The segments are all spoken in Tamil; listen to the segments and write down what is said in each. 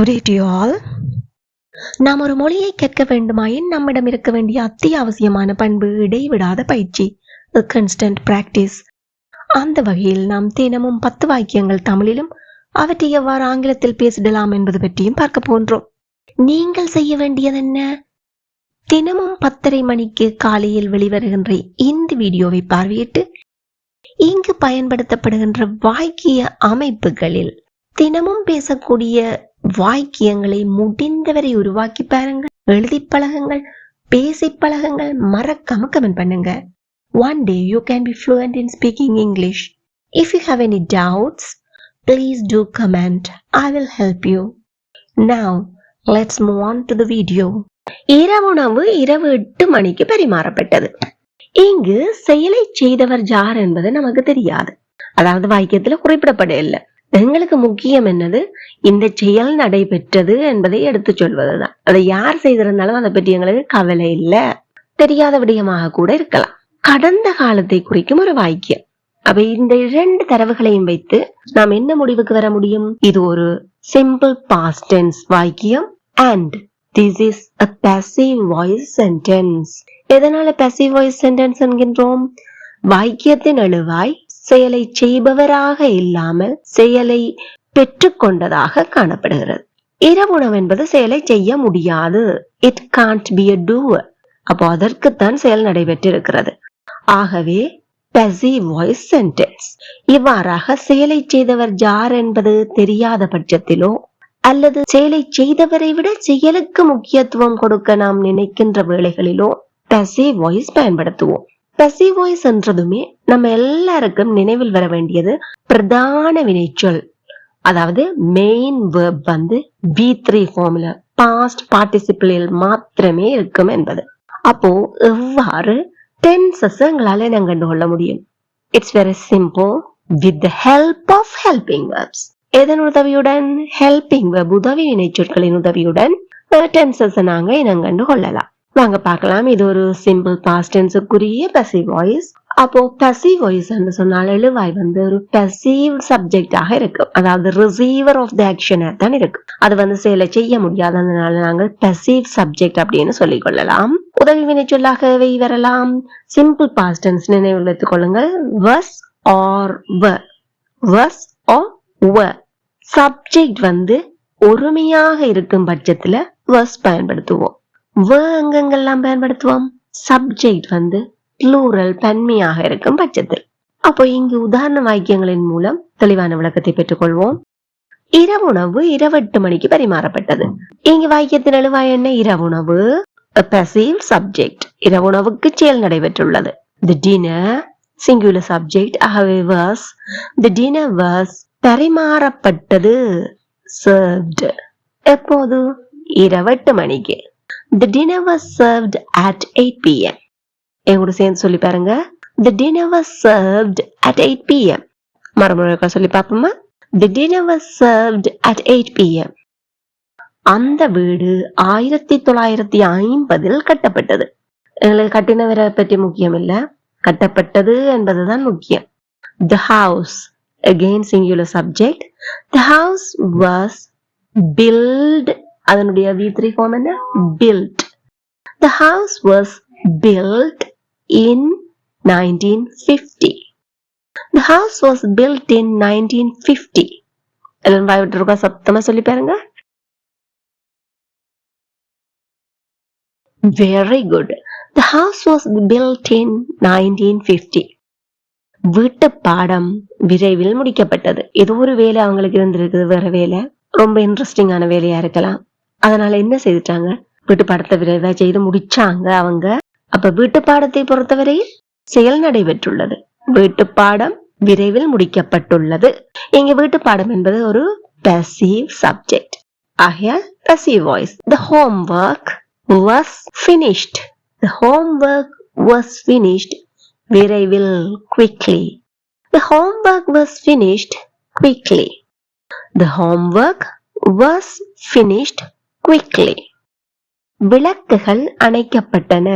Good day to you all. நாம் ஒரு மொழியை கற்க வேண்டுமாயின் நம்மிடம் இருக்க வேண்டிய அத்தியாவசியமான பண்பு இடைவிடாத பயிற்சி, கன்ஸ்டன்ட் பிராக்டிஸ். அந்த வகையில் நாம் தினமும் 10 வாக்கியங்கள் தமிழிலும் அவற்றை எவ்வாறு ஆங்கிலத்தில் பேசிடலாம் என்பது பற்றியும் பார்க்க போன்றோம். நீங்கள் செய்ய வேண்டியது என்ன? தினமும் 10:30 மணிக்கு காலையில் வெளிவருகின்ற இந்த வீடியோவை பார்வையிட்டு இங்கு பயன்படுத்தப்படுகின்ற வாக்கிய அமைப்புகளில் தினமும் பேசக்கூடிய வாக்கியங்களை முடிந்தவரை உருவாக்கி பாருங்கள், எழுதி பழகுங்கள், பேசி பழகுங்கள், மறக்காம கமெண்ட் பண்ணுங்க. One day you can be fluent in speaking English. If you have any doubts, please do comment. I will help you. Now, let's move on to the video. இரவு 8 மணிக்கு பரிமாறப்பட்டது. இங்கு செயலை செய்தவர் யார் என்பது நமக்கு தெரியாது. அதாவது வாக்கியத்துல குறிப்பிடப்படவில்லை. எங்களுக்கு முக்கியம் என்னது, இந்த செயல் நடைபெற்றது என்பதை எடுத்து சொல்வதுதான். அதை யார் செய்திருந்தாலும் அதை பற்றி எங்களுக்கு கவலை இல்லை. தெரியாத விடயமாக கூட இருக்கலாம். கடந்த காலத்தை குறிக்கும் ஒரு வாக்கியம். அப்ப இந்த 2 தரவுகளையும் வைத்து நாம் என்ன முடிவுக்கு வர முடியும்? இது ஒரு சிம்பிள் பாஸ்ட் டென்ஸ் வாக்கியம் and this is a passive voice sentence. எதனால passive voice sentence என்கின்றோம்? வாக்கியத்தின் எழுவாய் செயலை செய்பவராக இல்லாமல் செயலை பெற்றுக்கொண்டதாக காணப்படுகிறது. இரவுணவு என்பது செயலை செய்ய முடியாது. It can't be a doer. அப்போ அதற்குத்தான் செயல் நடைபெற்றிருக்கிறது. ஆகவே passive voice sentence. இவ்வாறாக செயலை செய்தவர் யார் என்பது தெரியாத பட்சத்திலோ அல்லது செயலை செய்தவரை விட செயலுக்கு முக்கியத்துவம் கொடுக்க நாம் நினைக்கின்ற வேளைகளிலோ passive voice பயன்படுத்துவோம். passive voice என்றதுமே நம்ம எல்லாருக்கும் நினைவில் வர வேண்டியது பிரதான வினைச்சொல், அதாவது மெயின் வெர்ப் வந்து V3 ஃபார்முல பாஸ்ட் பார்ட்டிசிபிளில் மாத்திரமே இருக்கும் என்பது. அப்போ எவ்வாறு டென்சஸ் எங்களால என்ன கண்டுகொள்ள முடியும்? It's very simple. With the help of helping verbs. எதன் உதவியுடன்? ஹெல்பிங் வெர்ப் உதவி வினைச்சொற்களின் உதவியுடன் டென்சஸ் நாங்க இனம் கண்டு கொள்ளலாம். வாங்க பார்க்கலாம். இது ஒரு சிம்பிள் பாஸ்ட் டென்ஸுக்குரிய passive voice. அப்போ passive voice என்று சொன்னால் எழுவாய் வந்து ஒரு passive சப்ஜெக்டாக இருக்கும். அதாவது ரிசீவர் ஆஃப் தி ஆக்ஷன் தான் இருக்கு. அது வந்து செயலை செய்ய முடியாததுனால நாங்கள் passive சப்ஜெக்ட் அப்படின்னு சொல்லிக் கொள்ளலாம். உதவி வினைச்சொல்லாக வரலாம். சிம்பிள் பாஸ்ட் டென்ஸ் நினைவில் வைத்துக் கொள்ளுங்கள். was or were. was or were. Subject வந்து ஒருமையாக இருக்கும் பட்சத்துல was பயன்படுத்துவோம். எங்கெங்கெல்லாம் பயன்படுத்துவோம்? சப்ஜெக்ட் வந்து ப்ளூரல் பன்மையாக இருக்கும் பட்சத்தில். அப்போ இங்கு உதாரண வாக்கியங்களின் மூலம் தெளிவான விளக்கத்தை பெற்றுக் கொள்வோம். இரவுணவு 8 மணிக்கு பரிமாறப்பட்டது. இங்கு வாக்கியத்தின் எழுவாய் என்ன? இரவுணவு passive subject. இரவுணவுக்கு செயல் நடைபெற்றுள்ளது. The dinner singular subject. was. The dinner was பரிமாறப்பட்டது served. எப்போது? இரவு 8 மணிக்கு. The dinner was served at 8 p.m. எங்கூட சேர்ந்து சொல்லி பாருங்க. The dinner was served at 8 p.m. மறுமுறை சொல்லி பார்ப்போமா? The dinner was served at 8 p.m. அந்த வீடு 1950 கட்டப்பட்டது. எங்களுக்கு கட்டினவரை பற்றி முக்கியம் இல்ல, கட்டப்பட்டது என்பதுதான் முக்கியம். The house, again singular subject. The house was built. அதனுடைய V3 form என்ன? built. The house was built in 1950. The house was built in 1950. எல்லாம் வாய்விட்டு சத்தமா சொல்லி பாருங்க. Very good. The house was built in 1950. வீட்டு பாடம் விரைவில் முடிக்கப்பட்டது. ஏதோ ஒரு வேலை அவங்களுக்கு இருந்திருக்குது, வேற வேலை, ரொம்ப இன்ட்ரெஸ்டிங்கான வேலையா இருக்கலாம். அதனால என்ன செய்துட்டாங்க? வீட்டு பாடத்தை விரைவா செய்து முடிச்சாங்க அவங்க. அப்ப வீட்டு பாடத்தை பொறுத்தவரையில் செயல் நடைபெற்றுள்ளது. வீட்டு பாடம் விரைவில் முடிக்கப்பட்டுள்ளது. இங்க வீட்டு பாடம் என்பது ஒரு passive subject. ஆகையால் passive voice. The homework was finished. The homework was finished. விரைவில் quickly. The homework was finished quickly. The homework was finished quickly. விளக்குகள் அணைக்கப்பட்டன.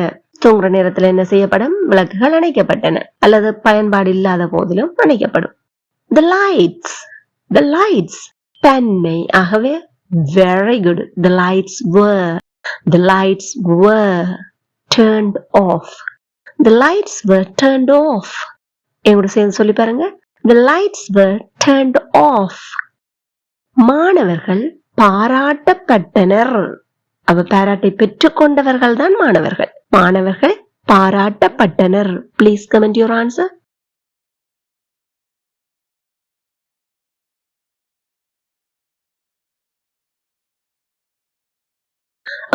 தூங்குற நேரத்தில் என்ன செய்யப்படும்? விளக்குகள் அணைக்கப்பட்டன அல்லது பயன்பாடு இல்லாத போதிலும் அணைக்கப்படும். The lights. The lights. பன்மை. ஆகவே Very good. The lights were turned off. The lights were turned off. எங்கூட சேர்ந்து சொல்லி பாருங்க. The lights were turned off. மாணவர்கள் பாராட்டப்பட்டனர். அவ பாராட்டை பெற்றுக்கொண்டவர்கள் தான் மாணவர்கள். மாணவர்கள் பாராட்டப்பட்டனர். Please comment your answer.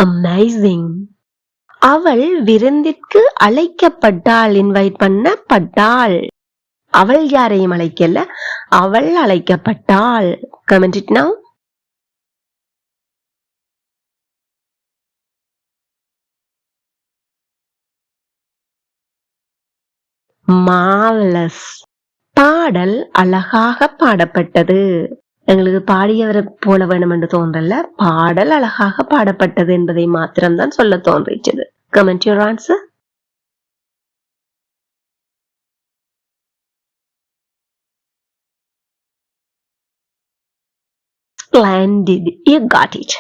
Amazing. அவள் விருந்திற்கு அழைக்கப்பட்டாள். இன்வைட் பண்ணப்பட்டாள். அவள் யாரையும் அழைக்கல, அவள் அழைக்கப்பட்டாள். Comment it now. Marvelous. பாடல் அழகாக பாடப்பட்டது. எங்களுக்கு பாடியவரை போல வேணும் என்று தோன்றல, பாடல் அழகாக பாடப்பட்டது என்பதை மாத்திரம்தான் சொல்ல தோன்றிச்சது. Comment your answer. Splendid. You got it.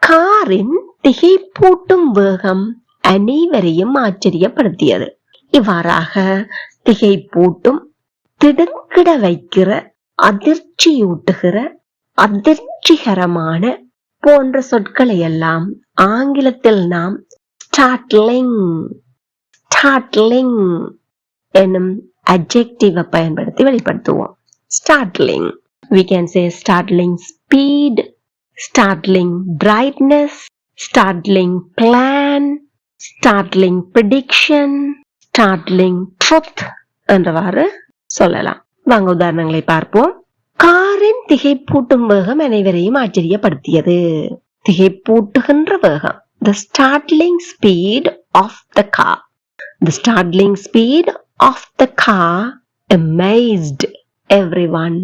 காரின் திகைப்பூட்டும் வேகம் அனைவரையும் ஆச்சரியப்படுத்தியது. இவ்வாறாக திகைப்பூட்டும், திடுக்கிட வைக்கிற, அதிர்ச்சியூட்டுகிற, அதிர்ச்சிகரமான போன்ற சொற்களை எல்லாம் ஆங்கிலத்தில் நாம் startling என்னும் adjective பயன்படுத்தி வெளிப்படுத்துவோம். Startling. We can say startling speed, startling brightness, startling plan, startling prediction, startling truth என்றவாறு சொல்லலாம். வாங்க உதாரணங்களை பார்ப்போம். காரின் திகைப்பூட்டும் வேகம் அனைவரையும் ஆச்சரியப்படுத்தியது. திகைப்பூட்டுகின்ற வேகம். The startling speed of the car. The startling speed of the car amazed everyone.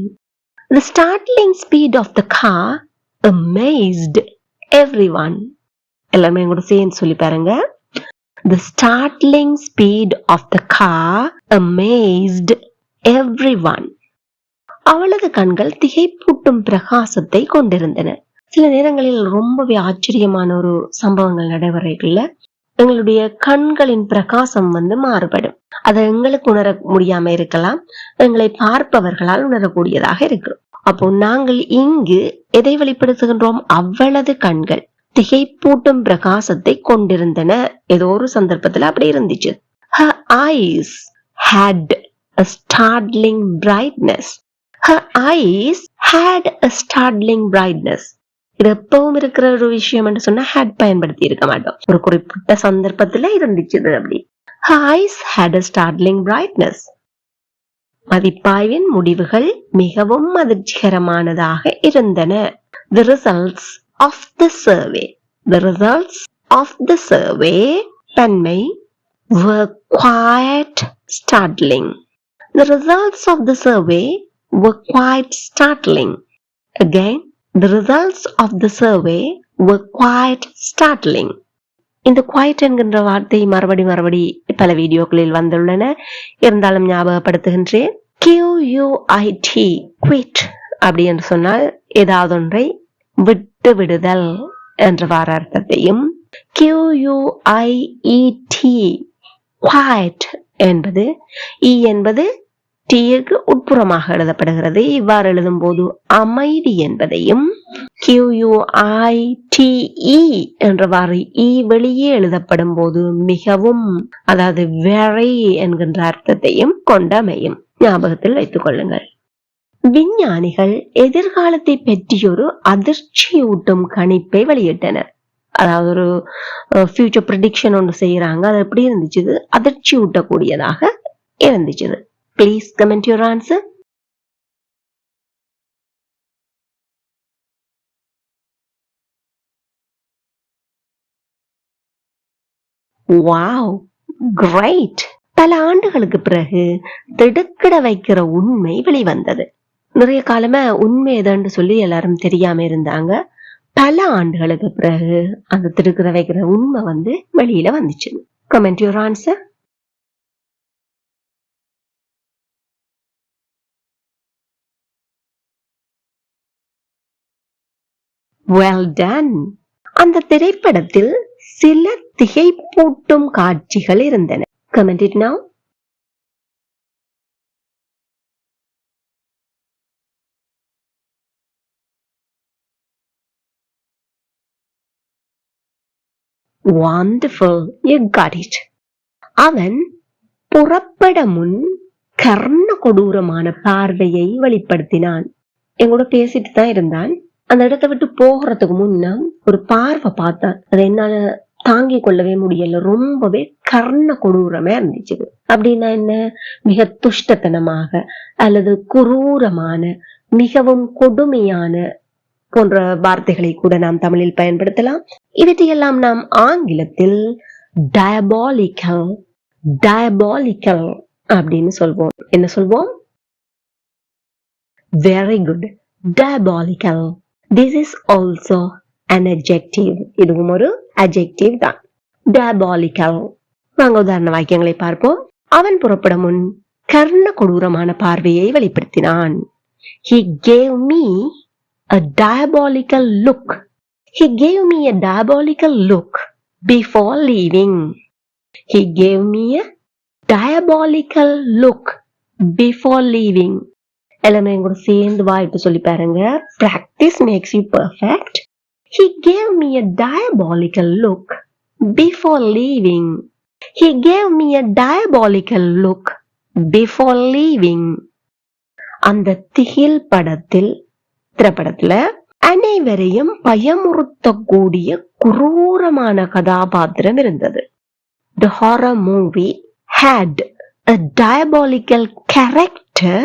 The startling speed of the car amazed everyone. எல்லாமே கூட சேர்ந்து சொல்லி பாருங்க. The startling speed of the car amazed everyone. அவளது கண்கள் திகைப்பூட்டும் பிரகாசத்தை கொண்டிருந்தன. சில நேரங்களில் ரொம்பவே ஆச்சரியமான ஒரு சம்பவங்கள் நடைபெறல, எங்களுடைய கண்களின் பிரகாசம் மாறுபடும். அதை எங்களுக்கு உணர முடியாம இருக்கலாம், எங்களை பார்ப்பவர்களால் உணரக்கூடியதாக இருக்கும். அப்போ நாங்கள் இங்கு எதை வெளிப்படுத்துகின்றோம்? அவளது கண்கள் திகைப்பூட்டும் பிரகாசத்தை கொண்டிருந்தன. ஏதோ ஒரு சந்தர்ப்பத்தில் அப்படி இருந்துச்சு. Her eyes had a startling brightness. Her eyes had a startling brightness. இது எப்பவும் இருக்கிற ஒரு விஷயம் என்று சொன்னா had பயன்படுத்தி இருக்க மாட்டோம். ஒரு குறிப்பிட்ட சந்தர்ப்பத்துல இருந்துச்சு அப்படி. Her eyes had a startling brightness. மதிப்பாய்வின் முடிவுகள் மிகவும் அதிர்ச்சிகரமானதாக இருந்தன. The results of the survey. The results of the survey தன்மை were quite startling. The results of the survey were quite startling. Again, the results of the survey were quite startling. இந்த quite என்கின்ற வார்த்தை மறுபடி பல வீடியோக்களில் வந்துள்ளன. இருந்தாலும் ஞாபகப்படுத்துகின்றேன். QUIT, quit அப்படி என்று சொன்னால் ஏதாவது ஒன்றை விட்டு விடுதல் என்ற வார அர்த்தத்தையும், QUIET, quiet என்பது E என்பது Tக்கு உட்புறமாக எழுதப்படுகிறது. இவ்வாறு எழுதும் போது அமைதி என்பதையும், QUITE என்றவாறு E வெளியே எழுதப்படும் போது மிகவும், அதாவது very என்கின்ற அர்த்தத்தையும் கொண்டமையும் ஞாபகத்தில் வைத்துக் கொள்ளுங்கள். விஞ்ஞானிகள் எதிர்காலத்தை பற்றியொரு அதிர்ச்சியூட்டும் கணிப்பை வெளியிட்டனர். அதாவது ஒரு ஃபியூச்சர் ப்ரெடிக்ஷன் ஒன்று செய்யறாங்க. அது எப்படி இருந்துச்சு? அதிர்ச்சி ஊட்டக்கூடியதாக இருந்துச்சு. Please comment your answer. Wow, great. பல ஆண்டுகளுக்கு பிறகு திடுக்கிட வைக்கிற உண்மை வெளிவந்தது. நிறைய காலமா உண்மை எதான்னு சொல்லி எல்லாரும் தெரியாம இருந்தாங்க. பல ஆண்டுகளுக்கு பிறகு அந்த திடுக்கிட வைக்கிற உண்மை வெளியில வந்துச்சு. Comment your answer. Well done. அந்த திரைப்படத்தில் சில திகைப்பூட்டும் காட்சிகள் இருந்தன. Comment it now. Wonderful. You got it. அவன் புறப்பட முன் கர்ண கொடூரமான பார்வையை வெளிப்படுத்தினான். எங்கூட பேசிட்டு தான் இருந்தான். அந்த இடத்தை விட்டு போகிறதுக்கு முன்ன ஒரு பார்வை பார்த்தான். அதை என்னால தாங்கிக் கொள்ளவே முடியல. ரொம்பவே கர்ண கொடூரமா இருந்துச்சு. அப்படின்னா என்ன? மிக துஷ்டத்தனமாக அல்லது குரூரமான, மிகவும் கொடுமையான போன்ற வார்த்தைகளை கூட நாம் தமிழில் பயன்படுத்தலாம். இவற்றையெல்லாம் நாம் ஆங்கிலத்தில் டயபாலிக்கல் அப்படின்னு சொல்வோம். என்ன சொல்வோம்? Very good. Diabolical. This is also an adjective. இதுவும் ஒரு adjective தான். Diabolical. வாங்க உதாரண வாக்கியங்களை பார்ப்போம். அவன் புறப்பட முன் கர்ண கொடூரமான பார்வையை வெளிப்படுத்தினான். He gave me a diabolical look. He gave me a diabolical look before leaving. He gave me a diabolical look before leaving. எல்லாமே கூட சேர்ந்து வாய்ப்பு சொல்லி பாருங்க. Practice makes you perfect. He gave me a diabolical look before leaving. He gave me a diabolical look before leaving. அந்த திகில் திரைப்படத்துல அனைவரையும் பயமுறுத்தக்கூடிய குரூரமான கதாபாத்திரம் இருந்தது. The horror movie had a diabolical character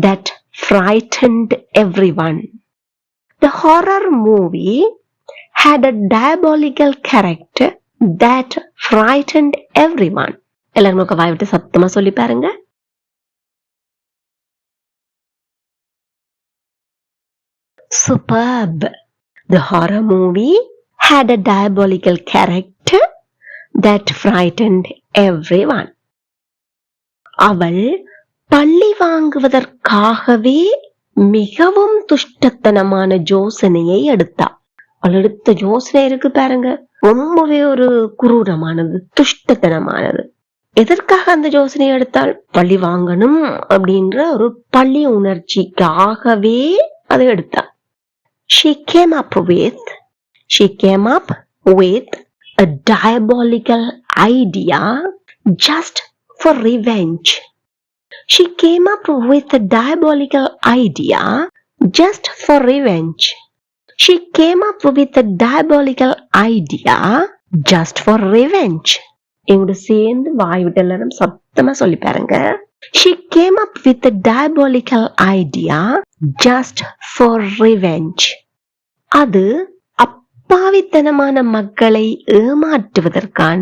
that frightened everyone. The horror movie had a diabolical character that frightened everyone. எல்லாரும் வாய்விட்டு சத்தமா சொல்லி பாருங்க. Superb. The horror movie had a diabolical character that frightened everyone. அவள் பள்ளி வாங்குவதற்காகவே மிகவும் துஷ்டத்தனமான யோசனையை எடுத்தாள். அவள் எடுத்த யோசனை இருக்கு பாருங்க, ரொம்பவே ஒரு குரூரமானது, துஷ்டத்தனமானது. எதற்காக அந்த யோசனையை எடுத்தாள்? பழி வாங்கணும் அப்படின்ற ஒரு பழி உணர்ச்சிக்காகவே அதை எடுத்தாள். She came up with a diabolical idea just for revenge. She came up with a diabolical idea just for revenge. She came up with a diabolical idea just for revenge. எங்கூட சேர்ந்து வாய்விட்டு எல்லாரும் சத்தமா சொல்லி பாருங்க. She came up with a diabolical idea just for revenge. அது அப்பாவித்தனமான மக்களை ஏமாற்றுவதற்கான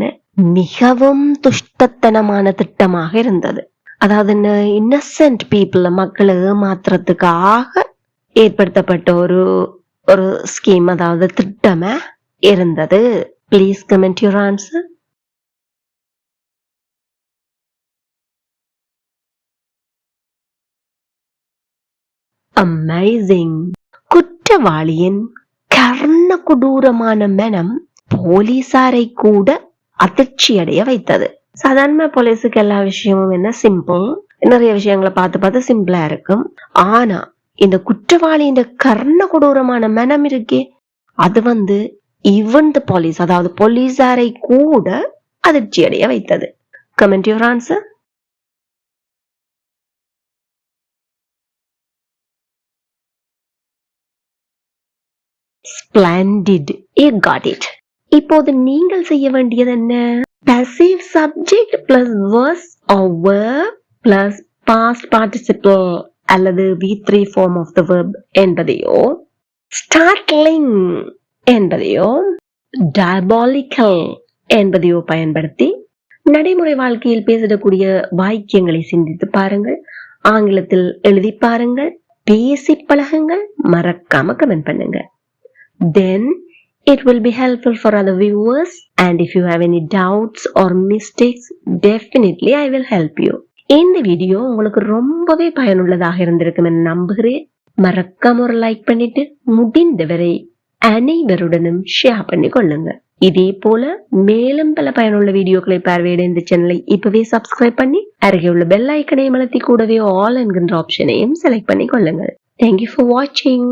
மிகவும் துஷ்டத்தனமான திட்டமாக இருந்தது. அதாவது இன்னசென்ட் பீப்புள், மக்களை ஏமாத்துறதுக்காக ஏற்படுத்தப்பட்ட ஒரு ஸ்கீம், அதாவது திட்டமா இருந்தது. Please comment your answer. Amazing. குற்றவாளியின் கர்ண கொடூரமான மனம் போலீசாரை கூட அதிர்ச்சி அடைய வைத்தது. சாதாரண போலீஸுக்கு எல்லா விஷயமும் என்ன சிம்பிள், நிறைய விஷயங்களை பார்த்து சிம்பிளா இருக்கும். ஆனா இந்த குற்றவாளியின் கர்ண கொடூரமான மனம் இருக்கே, அது ஈவன் தி போலீஸ், அதாவது போலீசாரை கூட அதிர்ச்சி அடைய வைத்தது. Comment your answer. Splendid. You got it. இப்போது நீங்கள் செய்ய வேண்டியது என்ன? Passive subject plus verse or verb plus past participle அல்லது V3 form of the verb என்பதையோ, startling என்பதையோ, diabolical என்பதையோ பயன்படுத்தி நடைமுறை வாழ்க்கையில் பேசிடக்கூடிய வாக்கியங்களை சிந்தித்து பாருங்கள். ஆங்கிலத்தில் எழுதி பாருங்கள், பேசி பழகுங்கள், மறக்காம கமெண்ட் பண்ணுங்க. Then it will be helpful for other viewers, and if you have any doubts or mistakes, definitely I will help you. இந்த வீடியோ உங்களுக்கு ரொம்பவே பயனுள்ளதாக இருந்திருக்கும் என நம்புகிறேன். மறக்காம ஒரு லைக் பண்ணிட்டு முடிந்தவரை அனைவருடனும் ஷேர் பண்ணி கொள்ளுங்க. இதே போல மேலும் பல பயனுள்ள வீடியோக்களை பார்வையிட இந்த சேனலை இப்பவே சப்ஸ்கிரைப் பண்ணி அருகே உள்ள பெல் ஐக்கனை அழுத்தி கூடவே ஆல் என்கின்ற ஆப்ஷனையும் செலக்ட் பண்ணி கொள்ளுங்கள். Thank you for watching.